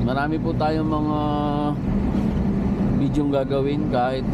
marami po tayong mga videong gagawin kahit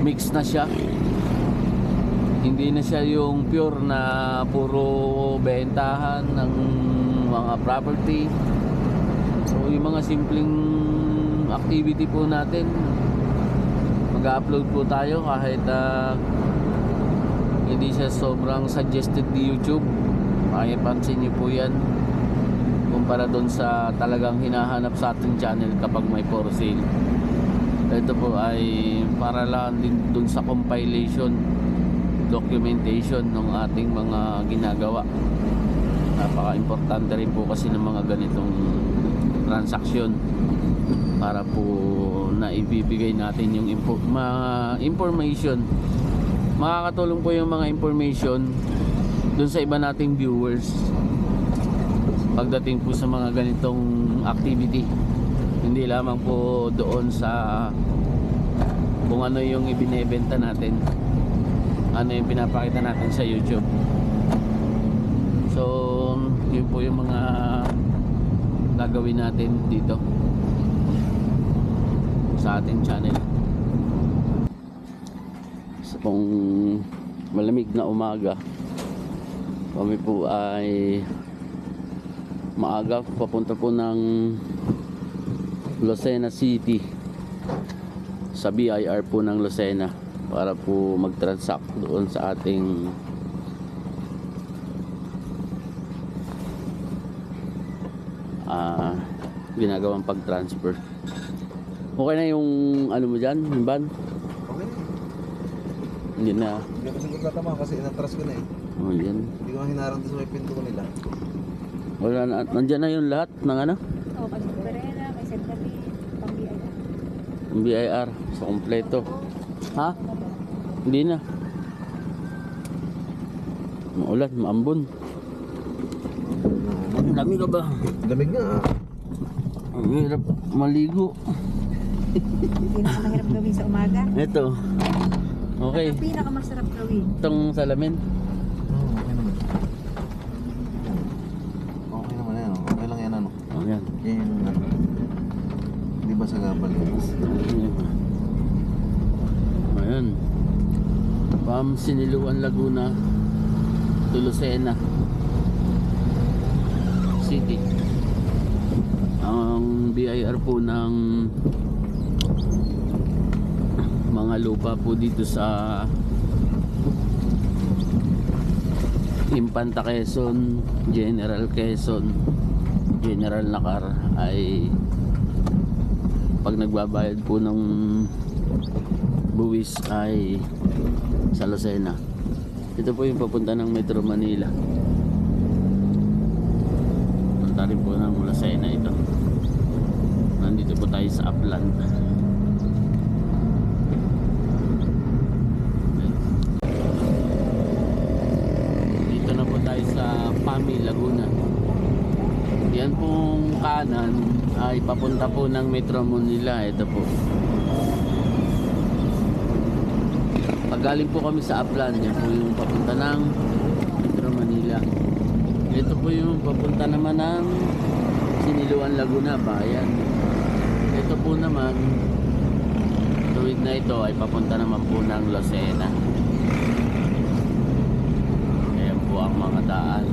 mix na siya. Hindi na siya yung pure na puro bentahan ng mga property. So yung mga simpleng activity po natin, mag-upload po tayo kahit hindi siya sobrang suggested ni YouTube. Makipansin niyo po yan kumpara doon sa talagang hinahanap sa ating channel kapag may for sale. Ito po ay para lang din doon sa compilation, documentation ng ating mga ginagawa. Napaka-importante rin po kasi ng mga ganitong transaksyon para po naibibigay natin yung mga information. Makakatulong po yung mga information dun sa iba nating viewers pagdating po sa mga ganitong activity. Hindi lamang po doon sa kung ano yung ibinebenta natin, ano yung pinapakita natin sa YouTube. So yun po yung mga gagawin natin dito sa ating channel. Sa pong malamig na umaga, kami po ay maaga papunta po ng Lucena City sa BIR po ng Lucena para po mag-transact doon sa ating ginagawang pag-transfer. Okay na yung ano mo dyan, yung van? Okay. Hindi na. Hindi ako sagot tatama kasi inatras ko na eh. Oh, yan. Hindi ko hinarang doon sa may pinto nila. Wala na, nandyan na yung lahat ng ano? Oo, kasi Perena, may Sentabi, pang BIR. BIR sa kompleto. Ha? Hindi na. Maulan, maambon. Lamig ka ba? Lamig nga. Ang hirap maligo. Hindi na mahirap gawin sa umaga. Ito. Okay. Ang pinakamasarap gawin. Itong salamin. Okay naman. Okay naman yan. Okay lang yan ano. Oh, yan. Yan yung ano. Hindi ba sa gabal yun? Ayan. Pam Siniluan, Laguna to Lucena City. Ang BIR po ng mga lupa po dito sa Infanta Quezon, General Quezon, General Nakar ay pag nagbabayad po ng buwis ay sa Lucena. Ito po yung papunta ng Metro Manila. Punta rin po ng Lucena ito. Nandito po tayo sa Upland. Dito na po tayo sa Pami, Laguna. Yan pong kanan ay papunta po ng Metro Manila. Ito po. Pagaling po kami sa Upland, yan po yung papunta ng Metro Manila. Ito po yung papunta naman ng Siniluan, Laguna, bayan. Ito po naman, tuwid na ito ay papunta naman po ng Lucena. Ayan po ang mga daan.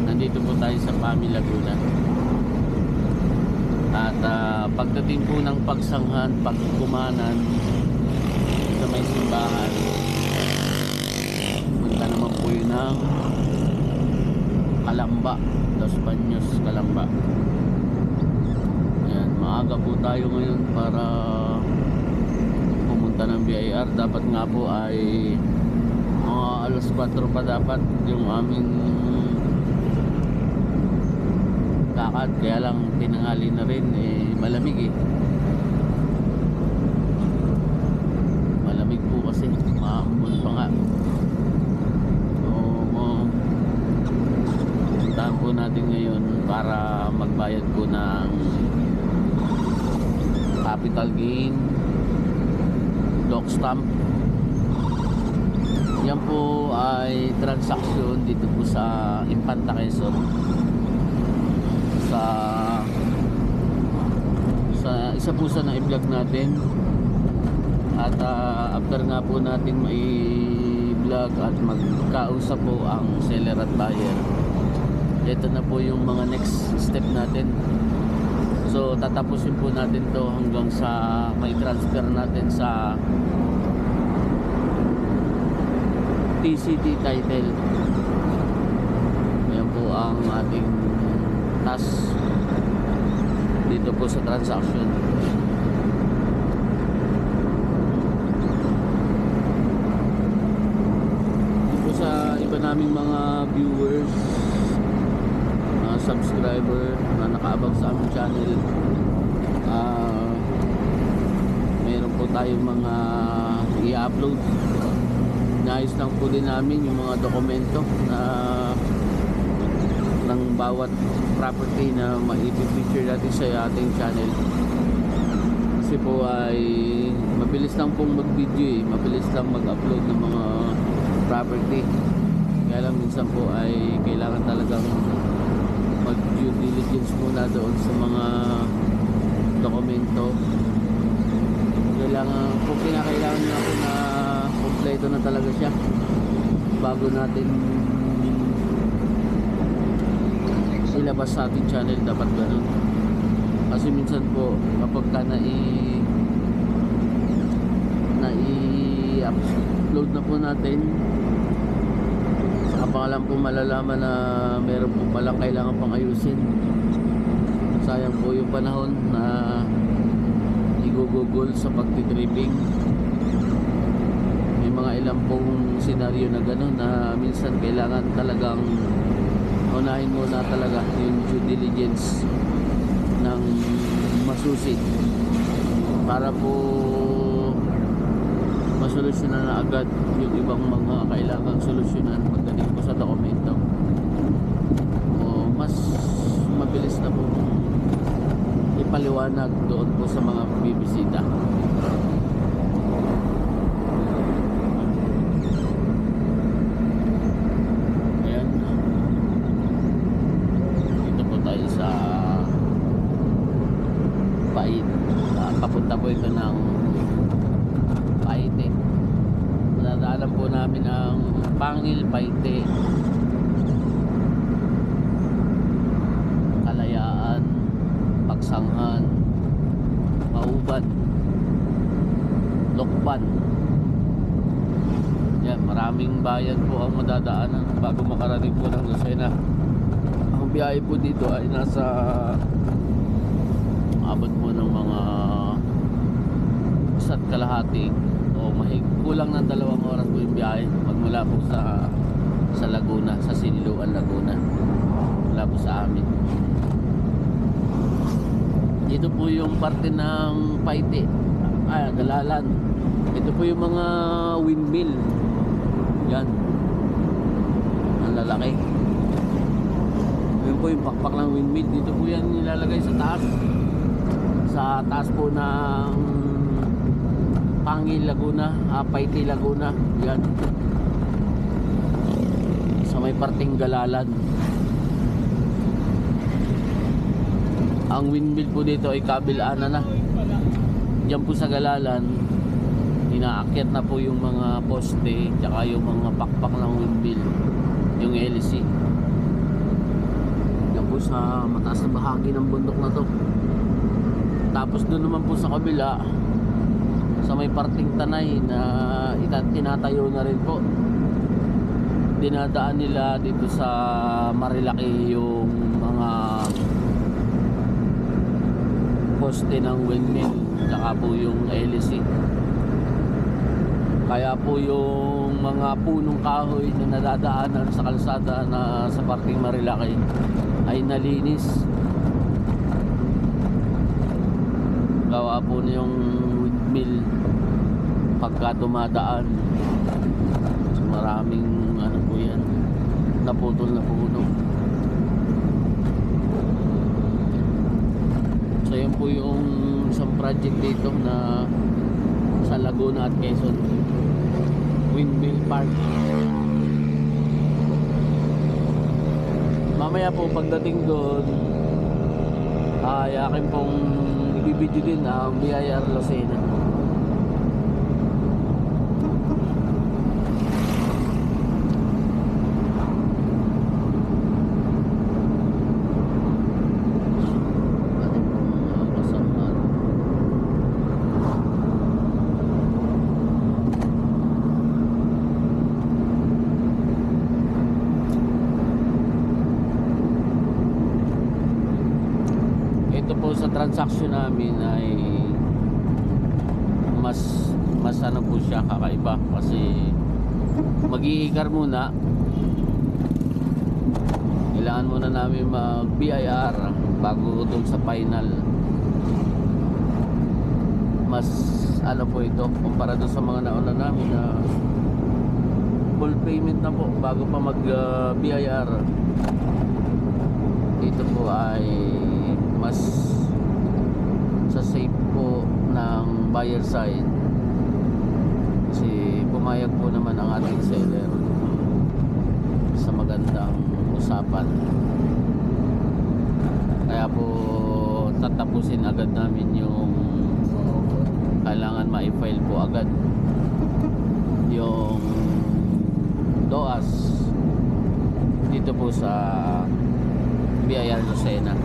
Nandito po tayo sa Pami, Laguna. At pagdating po ng pagsanghan, pagkumanan sa may simbahan, punta naman po yun ng Calamba, Los Baños, Calamba. Ayan, maaga po tayo ngayon para pumunta ng BIR. Dapat nga po ay alas 4 pa dapat yung aming lakad, kaya lang tinanghali na rin, malamig malamig po kasi maambon pa nga. So puntahan po natin ngayon para magbayad po ng capital gain, dock stamp. Yan po ay transaction dito po sa Infanta Quezon, sa isa po sa na-vlog natin. At after nga po natin mai-vlog at magkausap po ang seller at buyer, ito na po yung mga next step natin. So tatapusin po natin to hanggang sa may transfer natin sa TCT title. Yan po ang ating task dito po sa transaction. Dito sa iba naming mga viewers, mga subscriber na nakaabang sa aming channel, meron po tayong mga i-upload. Naayos lang po din namin yung mga dokumento na ng bawat property na ma-feature natin sa ating channel. Kasi po ay mabilis lang pong mag-video mabilis lang mag-upload ng mga property. Kaya lang minsan po ay kailangan talagang mag-due diligence muna doon sa mga dokumento. Kailangan po, kinakailangan na po na kompleto na talaga siya bago natin ilabas sa ating channel. Dapat ganun, kasi minsan po kapag ka nai-upload na po natin, saka pa lang po malalaman na meron po palang kailangan pang ayusin. Sayang po yung panahon na igugugol sa pagtitripping. May mga ilang pong senaryo na gano'n na minsan kailangan talagang unahin muna talaga yung due diligence ng masusi para po masolusyonan na agad yung ibang mga kailangang solusyonan pagdating po sa dokumento. O mas mabilis na po ipaliwanag doon po sa mga bibisita. Ayan, dito po tayo sa Pait. Papunta po ito ng Paite. Madadaanan po namin ang Pangil, Paite, Kalayaan, Pagsanghan, Mauban, Lokban. Yan, maraming bayan po ang madadaanan bago makarating po ng Lucena. Ang biyahe po dito ay nasa abot po ng mga 1.5 o kulang ng 2 oras po yung biyahe magmula po sa Laguna, sa Siniluan, Laguna, mula po sa amin. Dito po yung parte ng Paite, Galalan. Ito po yung mga windmill. Yan, ang lalaki. Yun po yung pakpak ng windmill. Dito po yan nilalagay sa taas, po ng Pangil, Laguna, Paite, Laguna. Yan, sa may parting Galalan. Ang windmill po dito ay kabilaan na. Diyan po sa Galalan, inaakyat na po yung mga poste tsaka yung mga pakpak ng windmill, yung LC. Diyan po sa mataas na bahagi ng bundok na to. Tapos doon naman po sa kabila, sa may parting Tanay na tinatayo na rin po, dinadaan nila dito sa Marilaki yung mga poste ng windmill tsaka po yung LC. Kaya po yung mga punong kahoy na nadadaanan sa kalsada na sa parting Marilaki ay nalinis. Gawa po na yung windmill pagka dumadaan. So maraming ano po yan, naputol na puno. So yun po yung isang project dito na sa Laguna at Quezon, Windmill Park. Mamaya po pagdating doon ay akin pong ibibidyo din ang BIR Lucena. Ating mga kasama. Ito po sa transaction namin ay mas ano po siya, kakaiba kasi mag-iikar muna, kailangan muna namin mag BIR bago dun sa final. Mas ano po ito kumpara dun sa mga nauna namin na full payment na po bago pa mag BIR. Dito po ay mas sa safe po ng buyer side kasi pumayag po naman ang ating seller sa magandang usapan, kaya po tatapusin agad namin yung kailangan ma-file po agad yung DOAS dito po sa BIR Lucena.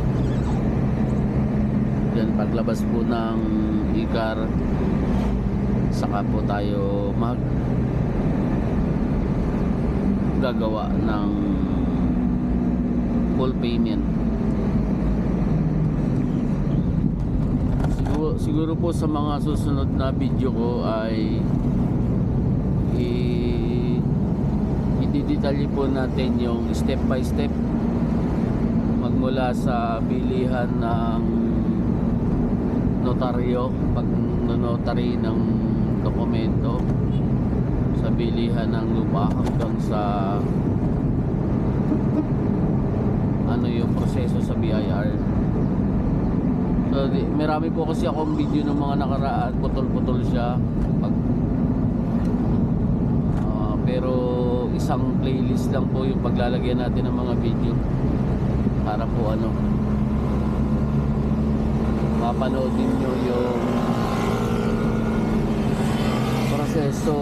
Yan, paglabas po ng ICAR saka po tayo gagawa ng full payment. Siguro po sa mga susunod na video ko ay i-detalye po natin yung step by step magmula sa bilihan ng notaryo, pag notary ng dokumento, sa bilihan ng lupa hanggang sa ano yung proseso sa BIR. So, marami po kasi akong video ng mga nakaraan, putol-putol siya pero isang playlist lang po yung paglalagyan natin ng mga video para po ano mapanoodin nyo yung proseso,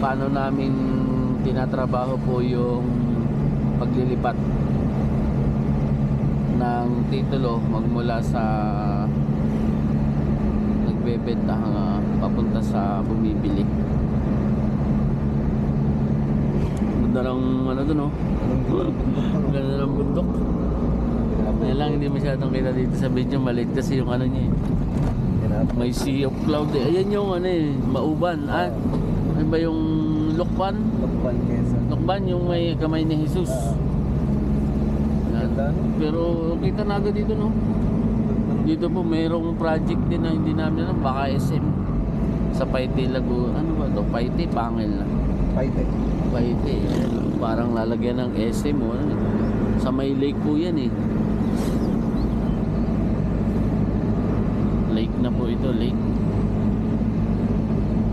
paano namin tinatrabaho po yung paglilipat ng titulo magmula sa nagbebenta papunta sa bumibili. Ganda ng ano dun, oh. Ganda ng bundok. Kaya lang hindi masyadong kita dito sa video, maliit kasi yung ano niya eh. May sea of cloud eh. Ayan yung ano eh, Mauban. Ano ba yung Lokban? Lokban yung may kamay ni Jesus. Yan. Pero kita na agad dito, no? Dito po mayroong project din na hindi namin alam, baka SM sa Paite Laguna. Ano ba ito? Paite, Pangil na. Paite. Parang lalagyan ng SM o ano. Sa may lake po yan eh. Lake na po ito, lake.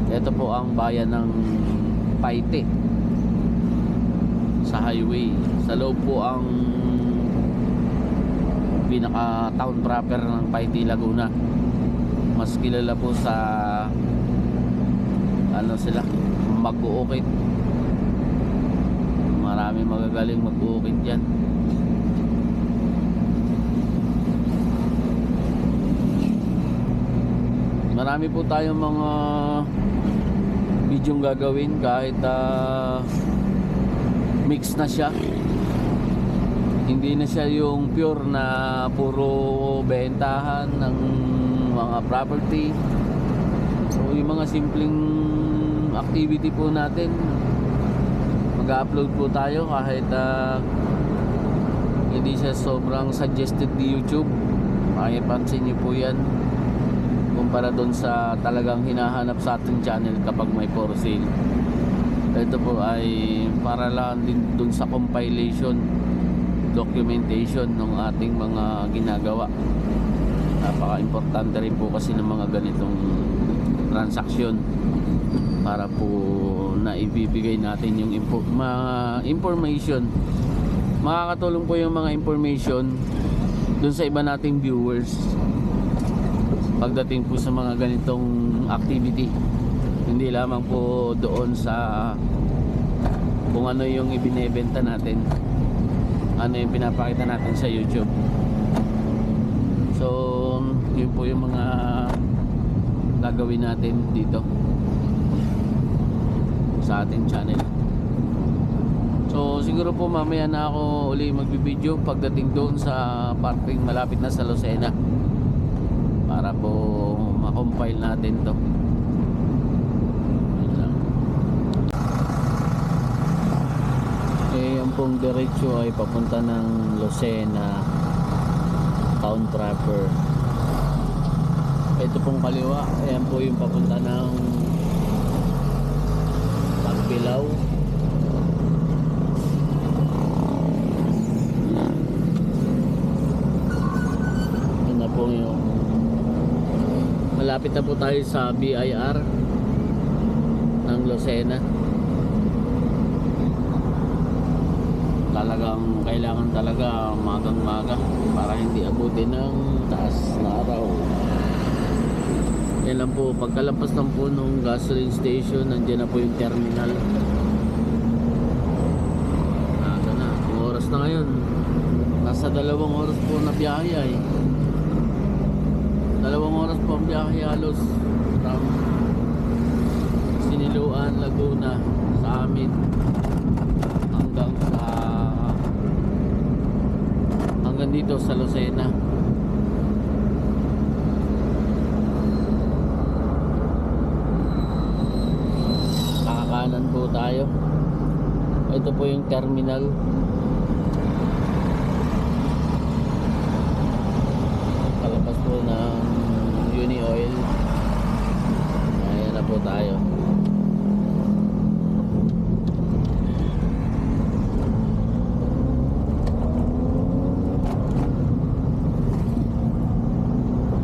Ito po ang bayan ng Paite sa highway. Sa loob po ang pinaka town proper ng Paite, Laguna. Mas kilala po sa ano sila, mag-uukit. Marami magagaling mag-uukit dyan. Marami po tayong mga videong gagawin kahit mix na siya. Hindi na siya yung pure na puro bentahan ng mga property. So yung mga simpleng activity po natin, mag-upload po tayo kahit hindi siya sobrang suggested ni YouTube. Makipansin niyo po yan kumpara doon sa talagang hinahanap sa ating channel kapag may for sale. Ito po ay para lang din doon sa compilation, documentation ng ating mga ginagawa. Napaka-importante rin po kasi ng mga ganitong transaksyon para po na ibibigay natin yung mga information. Makakatulong po yung mga information dun sa iba nating viewers pagdating po sa mga ganitong activity. Hindi lamang po doon sa kung ano yung ibinebenta natin, ano yung pinapakita natin sa YouTube. So yun po yung mga gagawin natin dito sa ating channel. So siguro po mamaya na ako uli magbibideo pagdating doon sa parting malapit na sa Lucena para po makompile natin to. Yun lang. Yung pong diretso ay papunta ng Lucena Town Proper. Ito pong kaliwa, ayan po yung papunta ng Pagbilao. Yun na po yung malapit na po tayo sa BIR ng Lucena. Talagang kailangan talaga magang maga para hindi abutin ng taas na araw. Yan lang po, pagkalampas ng po nung gasoline station, nandiyan na po yung terminal. Nasa na, ang oras na ngayon, nasa 2 oras po na biyahe ay 2 oras po ang biyahe halos from Siniluan, Laguna sa amin hanggang dito sa Lucena. Kakakanan po tayo. Ito po yung terminal. Kalabas po ng Uni Oil. Ayan na po tayo.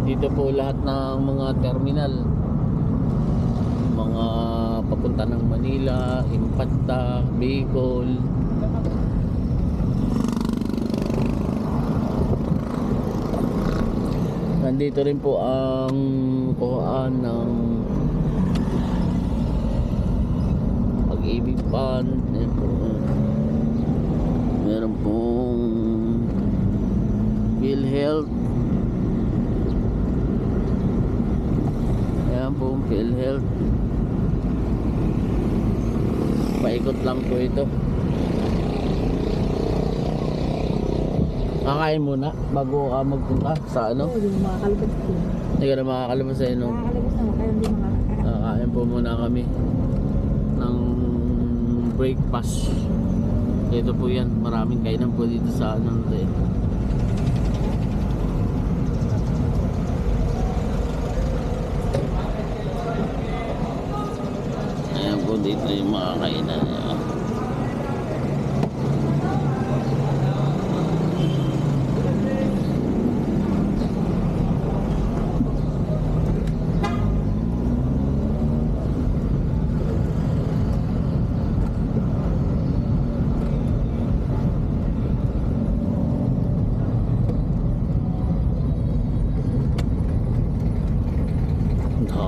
Dito po lahat ng mga terminal, mga papunta ng Manila, Impanta, Bicol. Nandito rin po ang kuhaan ng Pag-ibig Fund. Meron pong PhilHealth. Ayan po ang PhilHealth. Paikot lang po ito. Kakain muna bago ka magpunta sa ano? Oo, hindi mo makakalabas ko. Hindi ka na makakalabas sa inom. Makakalabas naman, kaya hindi makakakain. Kakain po muna kami ng breakfast. Ito po yan, maraming kainan po dito sa ano na ito. Ayan po dito yung mga kainan niya.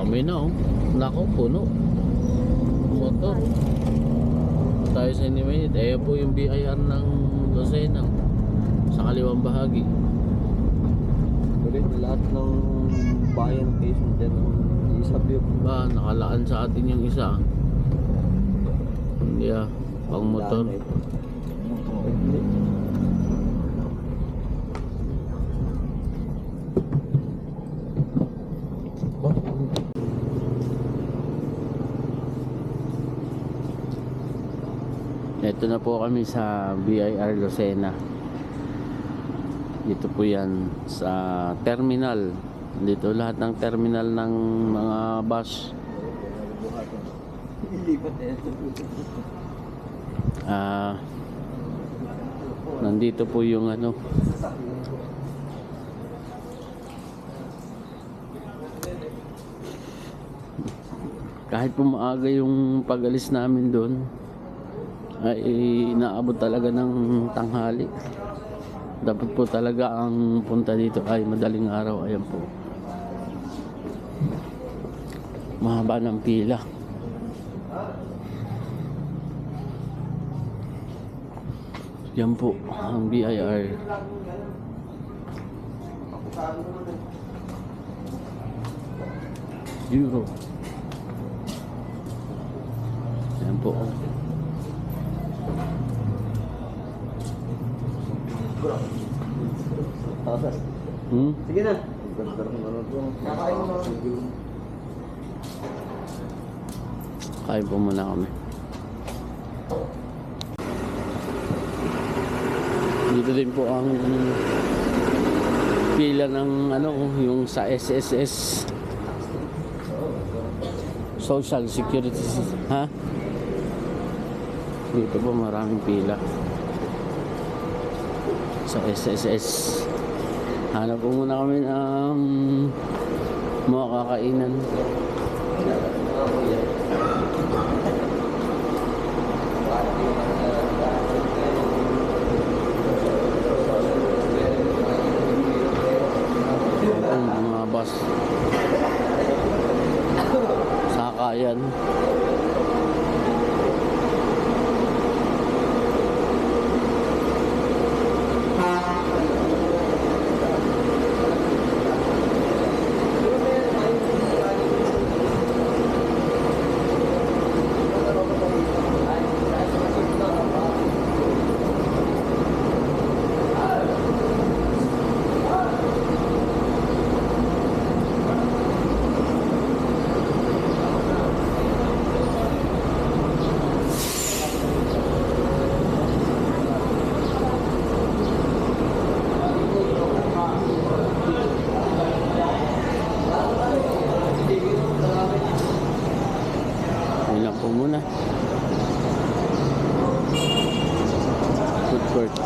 Dami na oh. Nako, puno. Motor. Tayo sa Inimit. Ayan po yung BIR ng Lucena. Sa kaliwang bahagi. Ulit, lahat ng bayan station dyan ang isa view. Ba, nakalaan sa atin yung isa. Hindi ah, pang motor. Ito na po kami sa BIR Lucena. Dito po yan sa terminal. Dito lahat ng terminal ng mga bus. Nandito po yung ano, kahit po maaga yung pag-alis namin doon ay inaabot talaga ng tanghali. Dapat po talaga ang punta dito ay madaling araw. Ayan po. Mahaba ng pila. Yan po ang BIR. Euro. Yan po. Sige na. Kakain mo. Kain po muna kami. Dito din po ang pila ng ano, yung sa SSS, Social Security, ha? Dito po maraming pila sa SSS. Hanap po muna kami ng mga kakainan. Ang mga bus sakayan. Yun lang po muna. Food court.